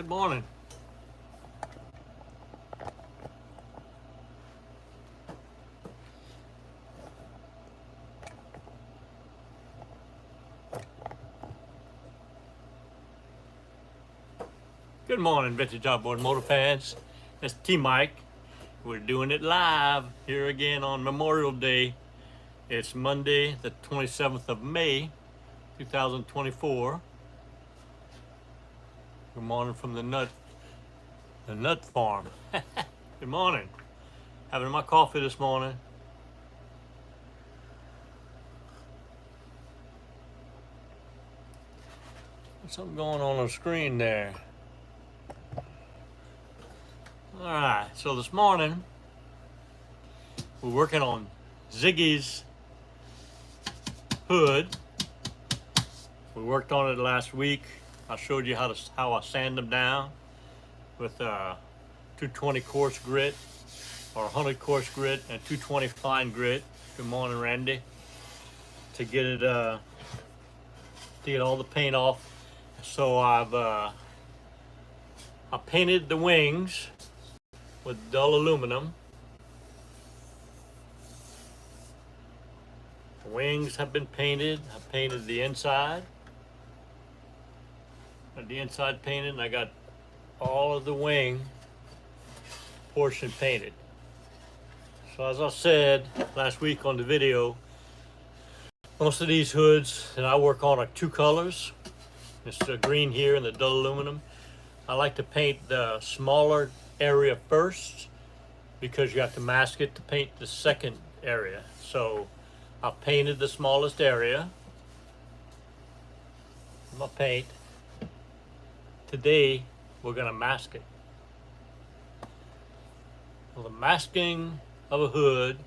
Good morning. Good morning, vintage outboard motor fans. It's T-Mike. We're doing it live here again on Memorial Day. It's Monday, the 27th of May, 2024. Good morning from the nut farm. Good morning. Having my coffee this morning. There's something going on the screen there. All right, so this morning we're working on Ziggy's hood. We worked on it last week. I showed you how I sand them down with 220 coarse grit or 100 coarse grit and 220 fine grit. Good morning, Randy. To get all the paint off. So I painted the wings with dull aluminum. The wings have been painted. I painted the inside. Got the inside painted, and I got all of the wing portion painted. So as I said last week on the video, most of these hoods that I work on are two colors. It's the green here and the dull aluminum. I like to paint the smaller area first because you have to mask it to paint the second area. So I painted the smallest area. My paint. Today we're gonna mask it. Well, the masking of a hood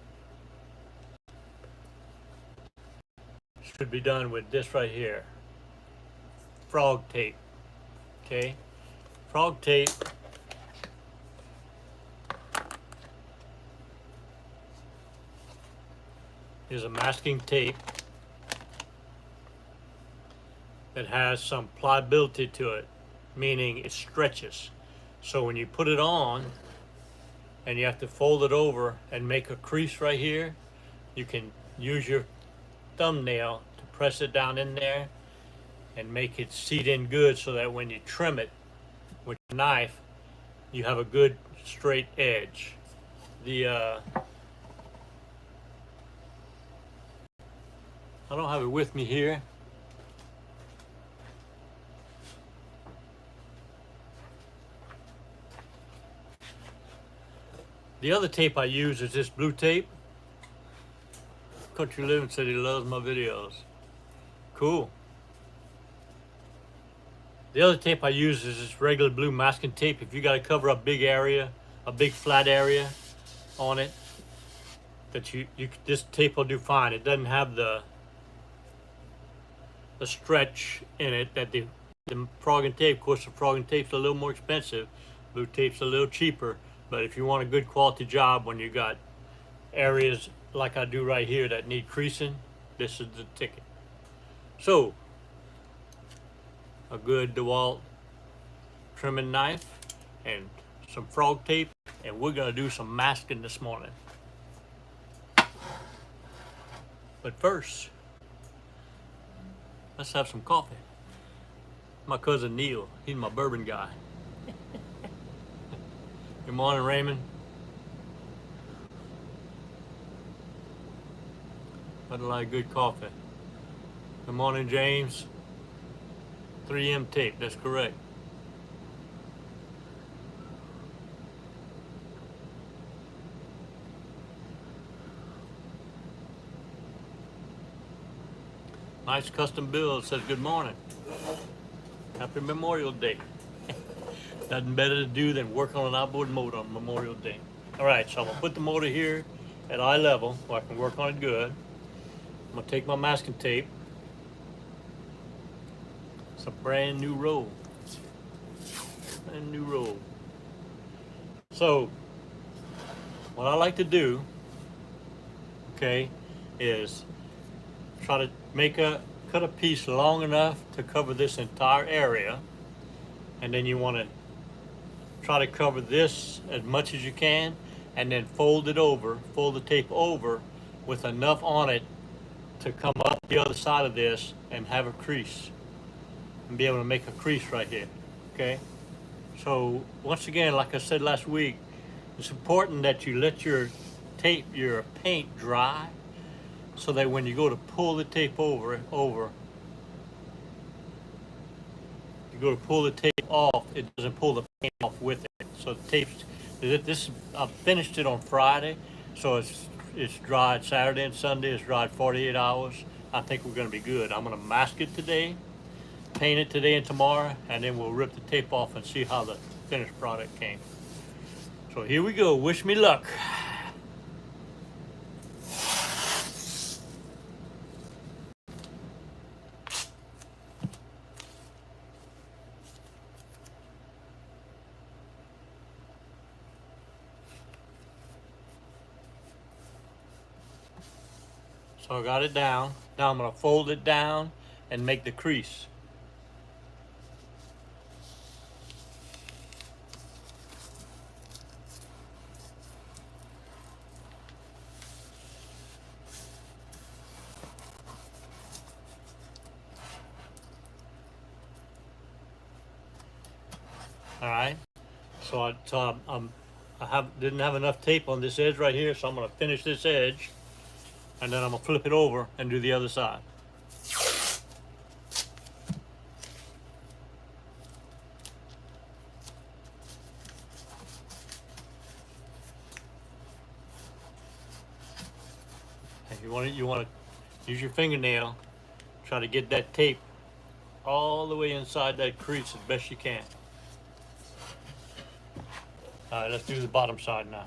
should be done with this right here. Frog tape. Okay? Frog tape is a masking tape that has some pliability to it, meaning it stretches. So when you put it on and you have to fold it over and make a crease right here, you can use your thumbnail to press it down in there and make it seat in good so that when you trim it with a knife, you have a good straight edge. I don't have it with me here. The other tape I use is this blue tape. Country Living said he loves my videos. Cool. The other tape I use is this regular blue masking tape. If you got to cover a big area, a big flat area on it, this tape will do fine. It doesn't have the stretch in it that the frog and tape. Of course, the frog and tape's a little more expensive. Blue tape's a little cheaper. But if you want a good quality job when you got areas like I do right here that need creasing, this is the ticket. So, a good DeWalt trimming knife and some frog tape, and we're gonna do some masking this morning. But first, let's have some coffee. My cousin Neil, he's my bourbon guy. Good morning, Raymond. I'd like good coffee. Good morning, James. 3M tape, that's correct. Nice custom build says good morning. Happy Memorial Day. Nothing better to do than work on an outboard motor on Memorial Day. All right, so I'm gonna put the motor here at eye level so I can work on it good. I'm gonna take my masking tape. It's a brand new roll. Brand new roll. So, what I like to do, okay, is try to cut a piece long enough to cover this entire area, and then you want to try to cover this as much as you can, and then fold it over, fold the tape over with enough on it to come up the other side of this and have a crease and be able to make a crease right here. Okay, so once again, like I said last week, it's important that you let your tape, your paint dry, so that when you go to pull the tape over, you go to pull the tape off, it doesn't pull the paint off with it. So the tape's, I finished it on Friday, so it's dried Saturday and Sunday. It's dried 48 hours. I think we're going to be good. I'm going to mask it today, paint it today and tomorrow, and then we'll rip the tape off and see how the finished product came. So here we go. Wish me luck. So I got it down. Now I'm going to fold it down and make the crease. All right. So didn't have enough tape on this edge right here, so I'm going to finish this edge, and then I'm going to flip it over and do the other side. And you want to use your fingernail, try to get that tape all the way inside that crease as best you can. All right, let's do the bottom side now.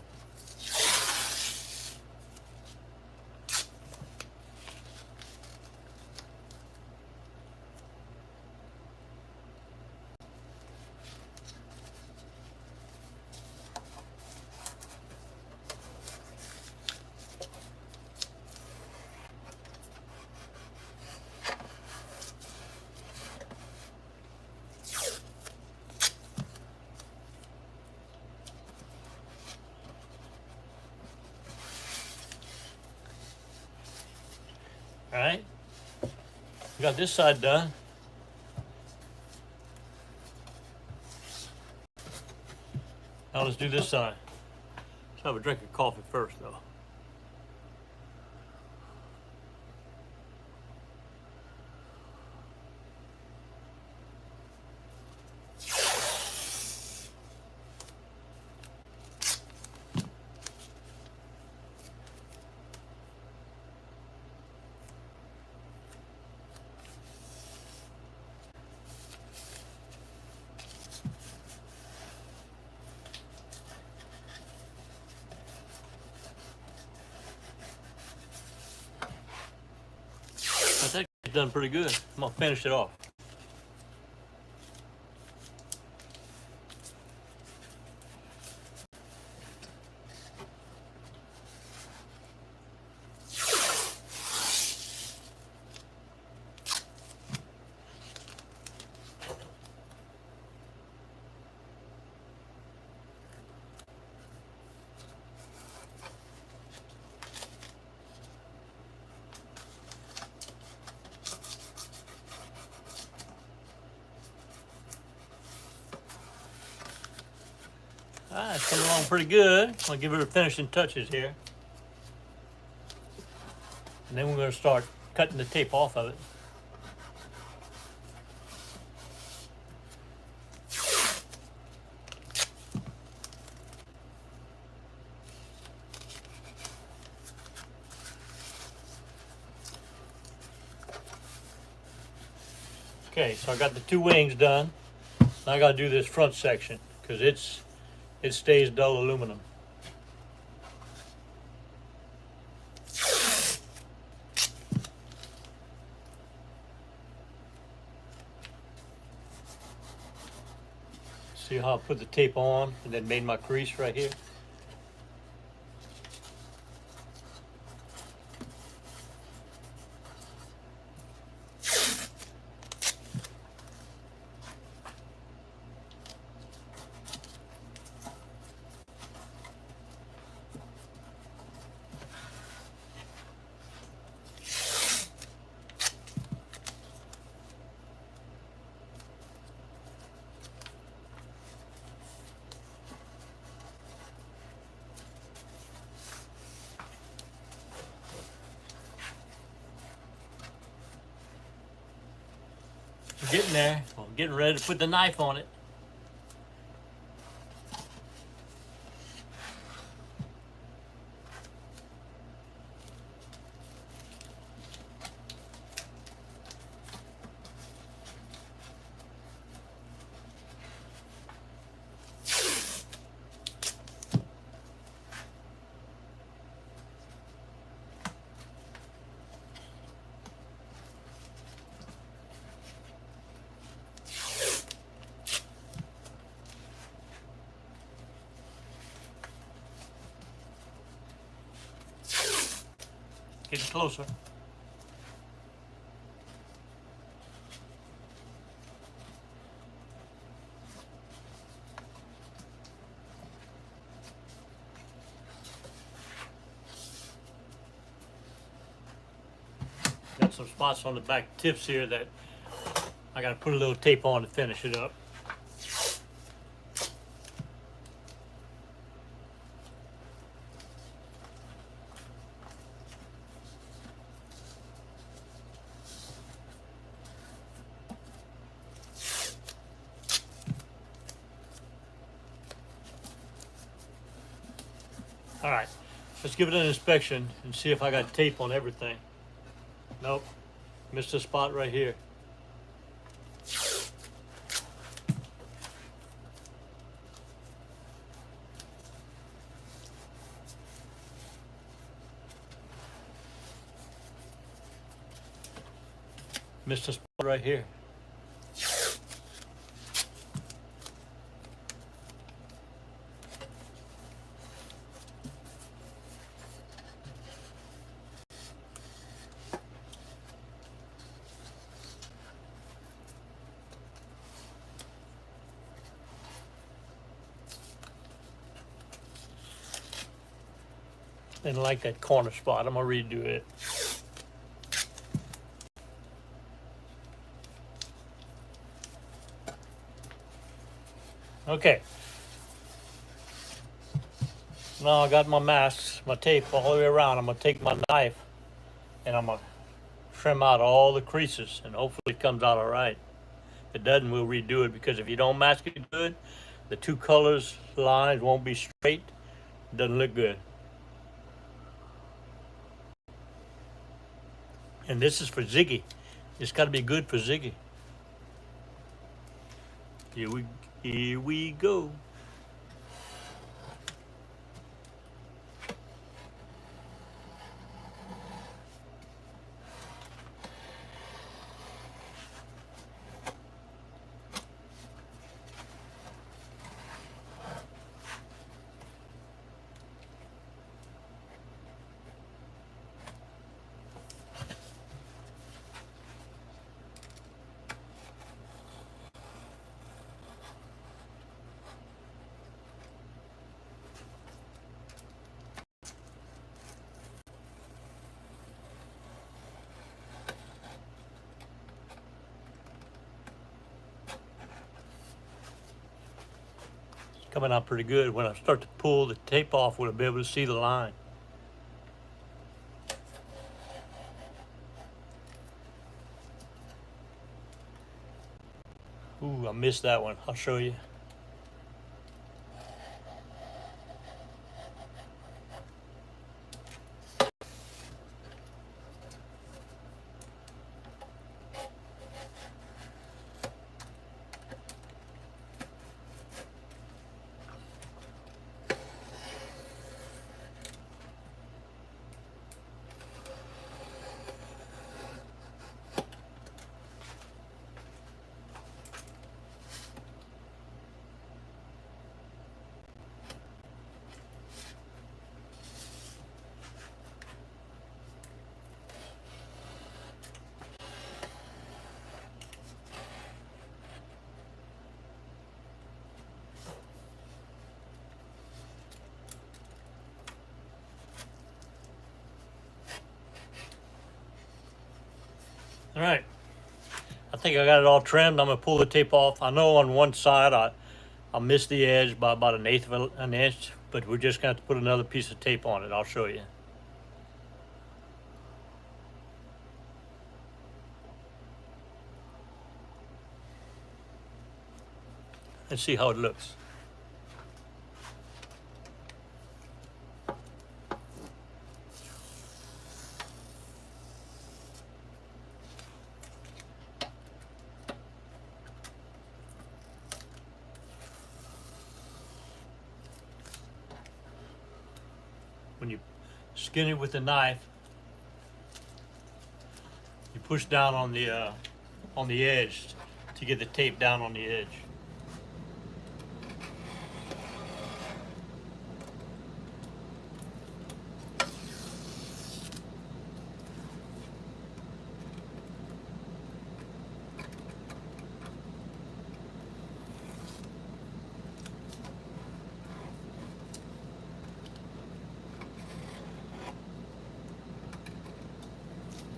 All right, we got this side done. Now let's do this side. Let's have a drink of coffee first, though. I think it's done pretty good. I'm gonna finish it off. It's coming along pretty good. I'll give it a finishing touches here. And then we're going to start cutting the tape off of it. Okay, so I got the two wings done. Now I got to do this front section because it stays dull aluminum. See how I put the tape on and then made my crease right here? We're getting there. I'm getting ready to put the knife on it. Getting closer. Got some spots on the back tips here that I gotta put a little tape on to finish it up. All right, let's give it an inspection and see if I got tape on everything. Nope, missed a spot right here. Missed a spot right here. Didn't like that corner spot. I'm gonna redo it. Okay. Now I got my masks, my tape all the way around. I'm gonna take my knife and I'm gonna trim out all the creases and hopefully it comes out all right. If it doesn't, we'll redo it, because if you don't mask it good, the two colors lines won't be straight. It doesn't look good. And this is for Ziggy. It's got to be good for Ziggy. Here we go. Coming out pretty good. When I start to pull the tape off, we'll be able to see the line. Ooh, I missed that one. I'll show you. All right, I think I got it all trimmed. I'm gonna pull the tape off. I know on one side I missed the edge by about 1/8 of an inch, but we're just gonna have to put another piece of tape on it. I'll show you. and see how it looks. When you skin it with a knife, you push down on the edge to get the tape down on the edge.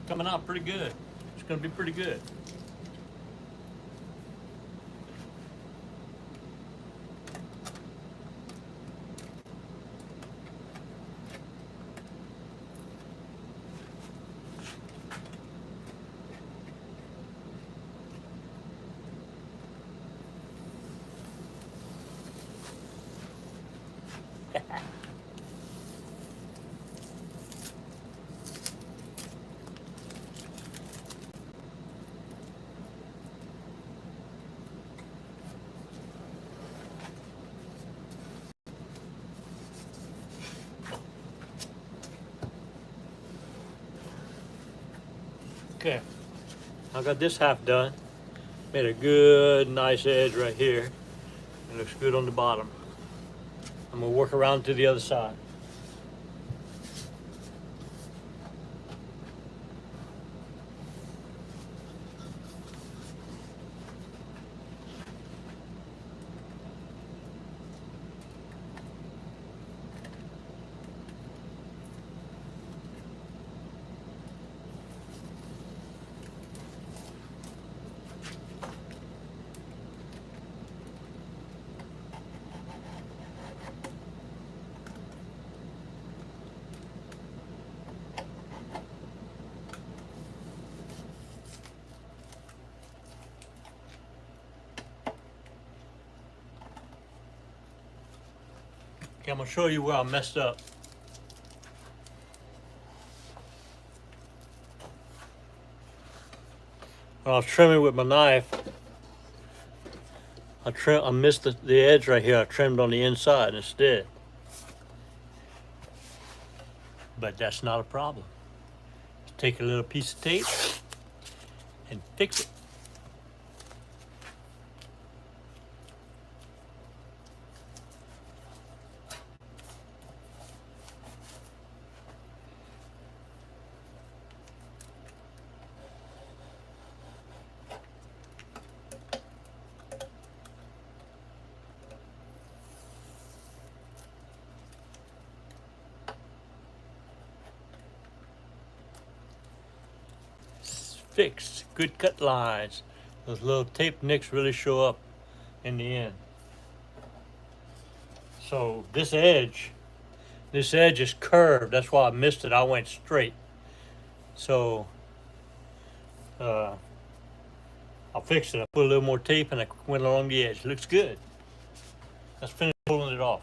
Coming out pretty good. It's going to be pretty good. Okay, I got this half done. Made a good, nice edge right here. It looks good on the bottom. I'm gonna work around to the other side. Okay, I'm gonna show you where I messed up. When I was trimming with my knife, I missed the edge right here. I trimmed on the inside instead. But that's not a problem. Just take a little piece of tape and fix it. Fixed, good cut lines. Those little tape nicks really show up in the end. So this edge is curved. That's why I missed it. I went straight. So I'll fix it. I put a little more tape and I went along the edge. Looks good. Let's finish pulling it off.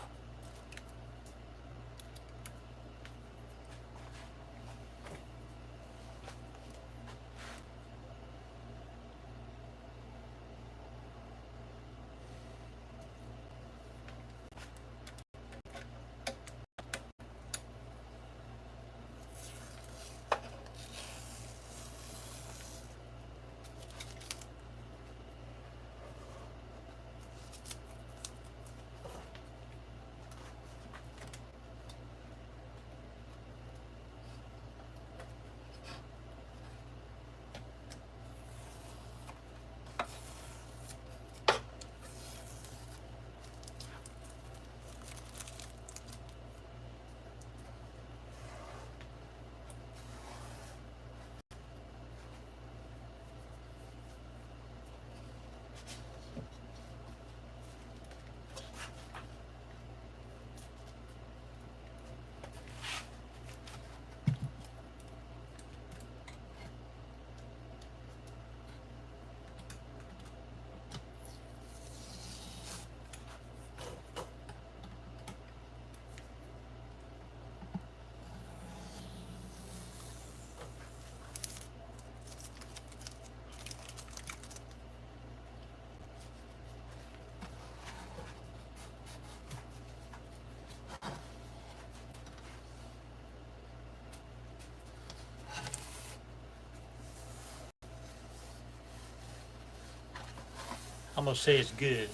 I'm gonna say it's good.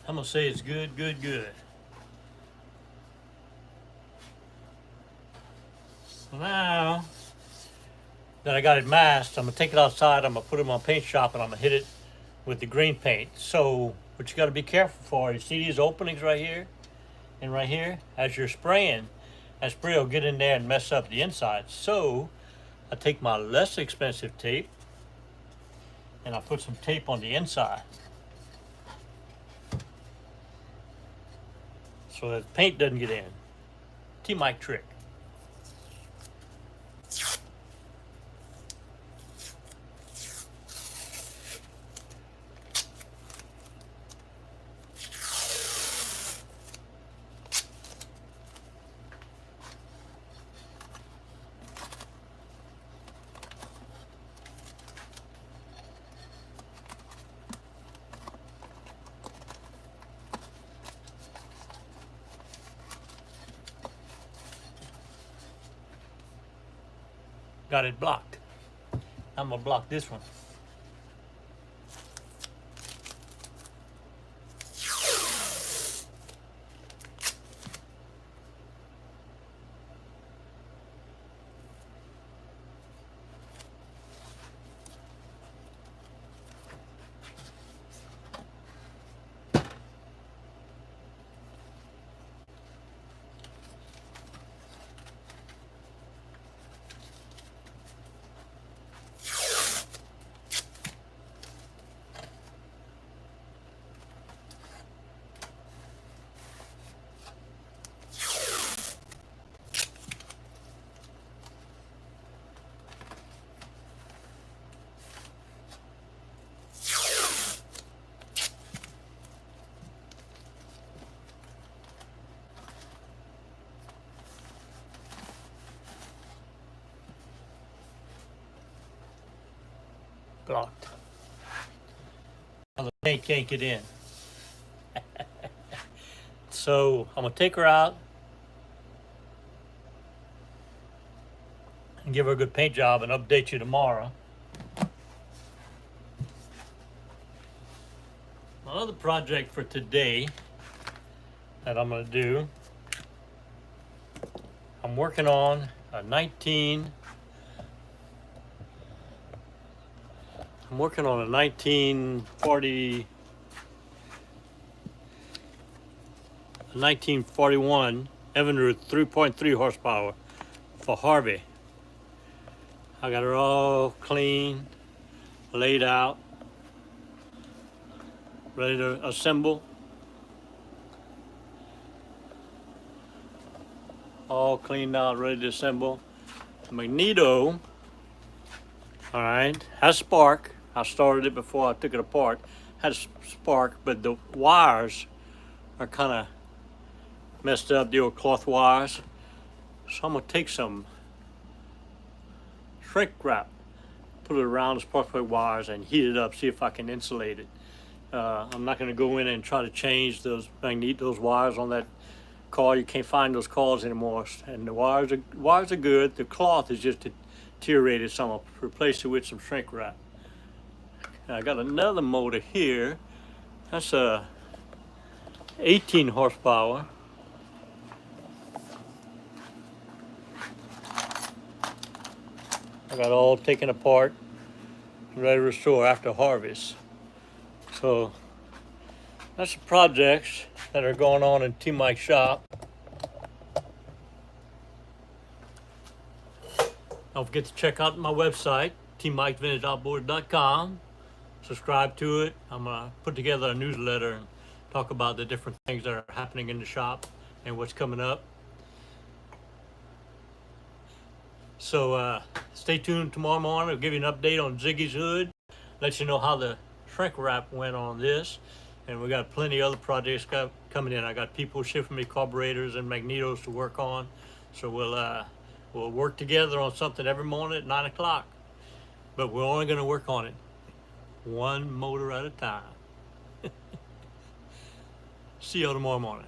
I'm gonna say it's good, good, good. So now that I got it masked, I'm gonna take it outside, I'm gonna put it in my paint shop, and I'm gonna hit it with the green paint. So what you gotta be careful for, you see these openings right here and right here? As you're spraying, that spray will get in there and mess up the inside. So I take my less expensive tape and I put some tape on the inside so that the paint doesn't get in. T-Mike trick. Got it blocked. I'm gonna block this one. Blocked. Now the paint can't get in. So I'm gonna take her out and give her a good paint job and update you tomorrow. My other project for today that I'm gonna do, I'm working on a 1941 Evinrude 3.3 horsepower for Harvey. I got her all clean, laid out, ready to assemble. All cleaned out, ready to assemble. The magneto, all right, has spark. I started it before I took it apart. Has spark, but the wires are kind of messed up, the old cloth wires. So I'm gonna take some shrink wrap, put it around the spark plug wires and heat it up, see if I can insulate it. I'm not gonna go in and try to change those wires on that coil. You can't find those coils anymore, and the wires are good. The cloth is just deteriorated, so I'm gonna replace it with some shrink wrap. I got another motor here. That's a 18 horsepower. I got it all taken apart, ready to restore after harvest. So that's the projects that are going on in T-Mike's shop. Don't forget to check out my website, tmikevintageoutboard.com. Subscribe to it. I'm gonna put together a newsletter and talk about the different things that are happening in the shop and what's coming up. So stay tuned tomorrow morning. I'll give you an update on Ziggy's hood, let you know how the shrink wrap went on this, and we got plenty of other projects coming in. I got people shipping me carburetors and magnetos to work on, so we'll work together on something every morning at 9 o'clock. But we're only going to work on it one motor at a time. See you tomorrow morning.